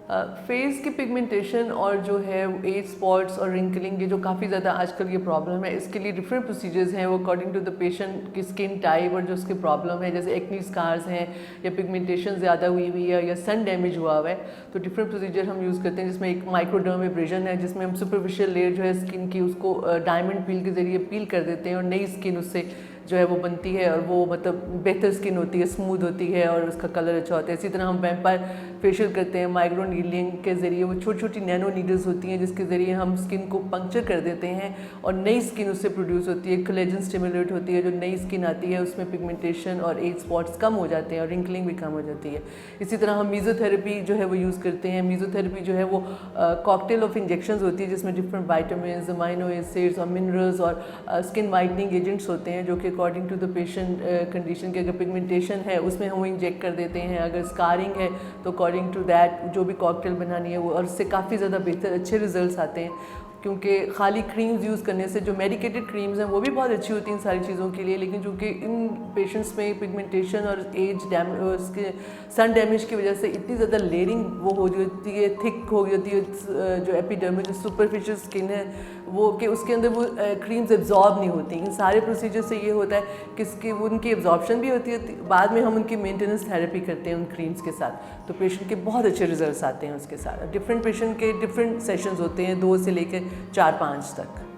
Face की pigmentation और जो है एज स्पॉट्स और रिंकलिंग, ये जो काफ़ी ज़्यादा आजकल ये प्रॉब्लम है, इसके लिए डिफरेंट प्रोसीजर्स हैं वो अकॉर्डिंग टू द पेशेंट की स्किन टाइप और जो उसकी प्रॉब्लम है, जैसे एक्नी स्कार्स हैं या पिगमेंटेशन ज़्यादा हुई हुई है या सन डैमेज हुआ हुआ है, तो डिफरेंट प्रोसीजर हम यूज़ करते हैं, जिसमें एक माइक्रोडर्मेब्रेशन है जिसमें हम सुपरफिशियल लेयर जो है स्किन की उसको डायमंड पील के ज़रिए पील कर देते हैं और नई स्किन उससे जो है वो बनती है और वो मतलब बेहतर स्किन होती है, स्मूथ होती है और उसका कलर अच्छा होता है। इसी तरह हम वैम्पायर फेशियल करते हैं माइक्रो नीडलिंग के ज़रिए, वो छोटी छोटी नैनो नीडल्स होती हैं जिसके ज़रिए हम स्किन को पंक्चर कर देते हैं और नई स्किन उससे प्रोड्यूस होती है, कोलेजन स्टिमुलेट होती है, जो नई स्किन आती है उसमें पिगमेंटेशन और एज स्पॉट्स कम हो जाते हैं और रिंकलिंग भी कम हो जाती है। इसी तरह हम मीज़ोथेरेपी जो है वो यूज़ करते हैं। मीज़ोथेरेपी जो है वो कॉकटेल ऑफ इंजेक्शंस होती है जिसमें डिफरेंट वाइटामिन, अमाइनो एसिड्स और मिनरल्स और स्किन वाइटनिंग एजेंट्स होते हैं जो कि according to the patient condition के, अगर पिगमेंटेशन है उसमें हम वो इंजेक्ट कर देते हैं, अगर स्कारिंग है तो अकॉर्डिंग टू दैट जो भी कॉकटेल बनानी है वो, और उससे काफ़ी ज़्यादा बेहतर अच्छे रिजल्ट्स आते हैं। क्योंकि खाली क्रीम्स यूज़ करने से, जो मेडिकेटेड क्रीम्स हैं वो भी बहुत अच्छी होती हैं इन सारी चीज़ों के लिए, लेकिन चूँकि इन पेशेंट्स में पिगमेंटेशन और एज डैमेज, उसके सन डैमेज की वजह से इतनी ज़्यादा लेयरिंग वो हो जाती है, थिक हो जाती है जो एपिडर्मिस, जो सुपरफिशियल स्किन है वो, कि उसके अंदर वो क्रीम्स एब्जॉर्ब नहीं होती। इन सारे प्रोसीजर से ये होता है कि उनकी एब्जॉर्प्शन भी होती है, बाद में हम उनकी मेंटेनेंस थेरेपी करते हैं उन क्रीम्स के साथ, तो पेशेंट के बहुत अच्छे रिजल्ट्स आते हैं उसके साथ। डिफरेंट पेशेंट के डिफरेंट सेशंस होते हैं, 2 से लेकर 4-5 तक।